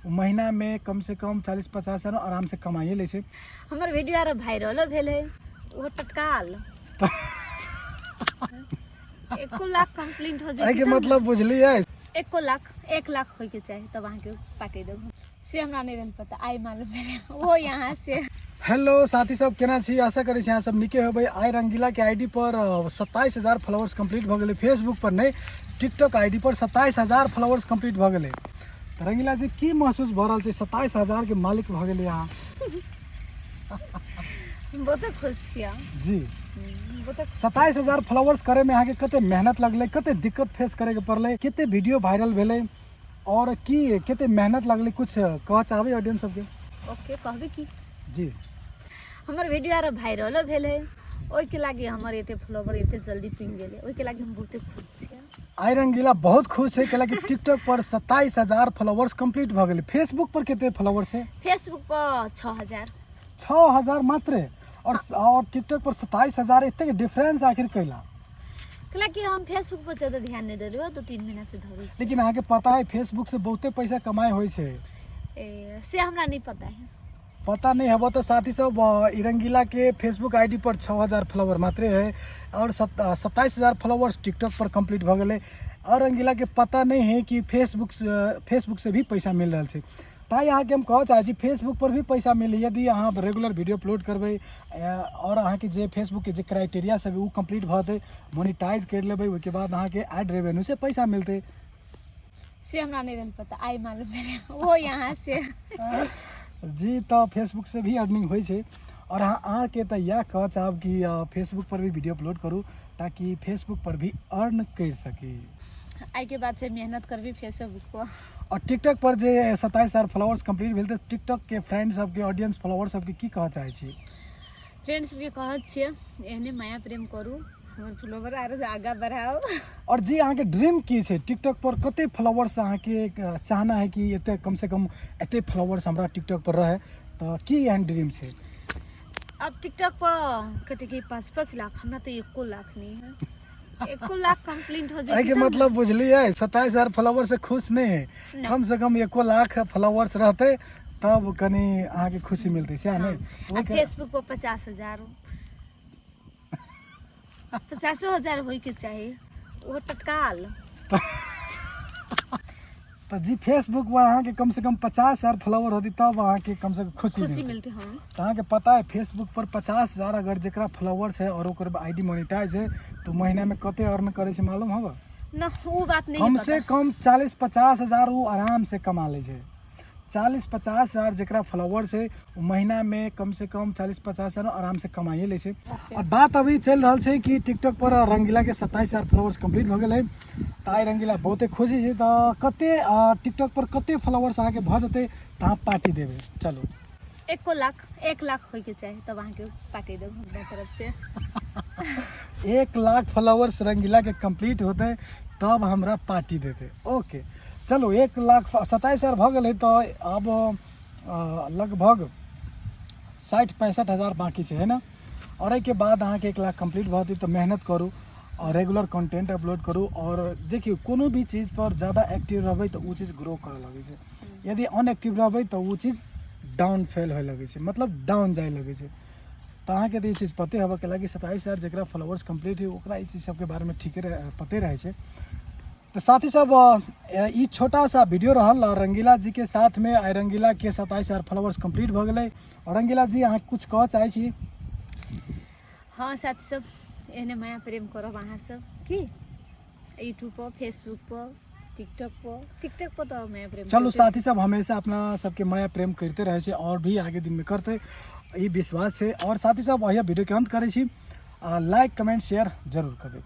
महीना में कम से कम 40-50 हजार आराम से कमाइए ले। हमर वीडियो आर वायरल भेल है वो तत्काल 1 लाख कंप्लीट हो जाए के मतलब बुझलिए 1 लाख होय के चाहिए तब अहाँ के पार्टी देब से हमरा नहीं रहल पता आई मालूम है वो यहाँ से। हेलो साथी सब केना छी, आशा करै छी अहाँ सब नीके हेबै। आइ रंगीला के आईडी पर 27,000 फॉलोअर्स कंप्लीट भ गेलै। फेसबुक पर नहीं टिकटॉक आईडी पर 27,000 फॉलोअर्स कंप्लीट भ गेलै। रंगीला जी की महसूस भ रहल छै 27,000 के मालिक भ गेलै अहाँ? बहुत खुश छी जी। 27,000 फॉलोअर्स करे में अहाँ के कते मेहनत लगले, कते दिक्कत फेस करे के पड़ले, कते वीडियो वायरल भेले और की कते मेहनत लगले, कुछ कह चाहबे ऑडियंस सब के? ओके कहबे की जी हमर वीडियो आर वायरल भेल है ओइ के लागी हमर एते फॉलोवर एते जल्दी पिन गेले ओइ के लागी हम बहुत खुश छी। आई रंगीला बहुत खुश है कि टिकटॉक पर 27,000 फॉलोअर्स कंप्लीट भ गेले। फेसबुक पर कितने फॉलोअर्स है? फेसबुक पर 6,000 मात्र और टिकटॉक पर 27,000। इतने डिफरेंस आखिर कैला? कि हम फेसबुक पर ज्यादा ध्यान नहीं दे रहे हो 2-3 महीना से धरे छी। लेकिन अहाँ के पता है फेसबुक से बहुते पैसा कमाए होय छै? से हमरा नहीं पता है। पता नहीं है तो साथी सब रंगीला के फेसबुक आईडी पर 6,000 फॉलोवर मात्र है और 27,000 फॉलोवर्स टिकटॉक पर कंप्लीट भ गेले। और रंगीला के पता नहीं है कि फेसबुक से भी पैसा मिल रहा है। ताई अहाँ के हम कह चाहे फेसबुक पर भी पैसा मिले यदि अहाँ रेगुलर वीडियो अपलोड करबे और अहाँ के जे फेसबुक के जे क्राइटेरिया सब वो कंप्लीट भते मोनिटाइज कर लेबे ओके बाद अहाँ के एड रेवेन्यू से पैसा मिलते। से हमरा नहीं रहल पता आई मालूम है वो यहाँ से। जी तो फेसबुक से भी अर्निंग होय छै और अहाँ के तो यह कह चाहब कि फेसबुक पर भी वीडियो अपलोड करूँ ताकि फेसबुक पर भी अर्न कर सकी। आई के बाद से मेहनत करबी फेसबुक पर और टिकटॉक पर जे 27,000 फॉलोअर्स कंप्लीट भेल त टिकटॉक के फ्रेंड सब के ऑडियंस फॉलोअर्स सब के की कह चाहे छी? फ्रेंड्स भी कहत छिए एहने माया प्रेम करू हमर फॉलोवर आरो आगा बढ़ाओ। और जी अहाँ के ड्रीम की छै? टिकटॉक पर कते फॉलोअर्स अहाँ के चाहना है कि एते कम से कम एते फॉलोअर्स हमरा टिकटॉक पर रहे तो की एहन ड्रीम छै? अब टिकटॉक पर कते के 5-5 लाख हमरा तो 1 लाख नहीं है 1 लाख कंप्लीट हो जाए के मतलब बुझलिए 27,000 फॉलोअर से खुश नहीं है न। कम से कम 1 लाख फॉलोअर्स रहते तब कनी अहाँ के खुशी मिलते से नहीं? फेसबुक पर 50,000 50,000 होय के चाहिए वो तत्काल। तो जी फेसबुक पर अहाँ के कम से कम 50,000 फॉलोअर होती तब अहाँ के कम से कम खुशी मिलती। हाँ तो अहाँ के पता है फेसबुक पर 50,000 अगर जरा फॉलोअर्स है और ओकर आईडी मोनेटाइज है तो महीना में कते अर्न करे से मालूम होगा? ना वो बात नहीं कम से कम 40-50 हजार वो आराम से कमा ले छै। 40-50 हजार जरा फॉलोअर्स है महीना में कम से कम 40-50 हजार आराम से कमाइए ले छै। और बात अभी चल रहा है कि टिकटॉक पर रंगीला के 27,000 फॉलोअर्स कंप्लीट भ गेल। ताई रंगीला बहुते खुशी छै। तो कते टिकटॉक पर कते फॉलोअर्स अहाँ के भ जते त अहाँ पार्टी देबे? चलो 1 लाख होय के चाहिए तब अहाँ के पार्टी देब हमरा तरफ से। 1 लाख फॉलोअर्स रंगीला के कंप्लीट होते तब हमरा पार्टी देते। ओके चलो 1 लाख 27,000 भ गेल तो अब लगभग 60-65 हजार बाकी है ना। और एक के बाद अहाँ के 1 लाख कंप्लीट भती तो मेहनत करूँ और रेगुलर कंटेंट अपलोड करूँ। और देखिए कोनो भी चीज़ पर ज़्यादा एक्टिव रहबै तो वो चीज़ ग्रो करे लगे छै। यदि अनएक्टिव रहबै तो वो चीज़ डाउन फेल होय लगे छै, मतलब डाउन जाए लगे छै। तो अहाँ के चीज़ पते हेबे के लगी 27,000 जरा फॉलोअर्स कंप्लीट है ओकरा ई चीज़ सबके बारे में ठीक पते रहे छै। तो साथी सब ये छोटा सा वीडियो रहल रंगीला जी के साथ में। आई रंगीला के 27,000 फॉलोअर्स कंप्लीट भ गेलै। और रंगीला जी अहाँ कुछ कह चाहे छी? हाँ साथी सब एहने माया प्रेम करब अहाँ सब की यूट्यूब पर फेसबुक पर टिकटॉक पर तो माया प्रेम। चलो साथी सब हमेशा अपना सबके माया प्रेम करते रहे और भी आगे दिन में करते ये विश्वास है। और साथी सब यह वीडियो के अंत करे छी लाइक कमेंट शेयर जरूर कर दे।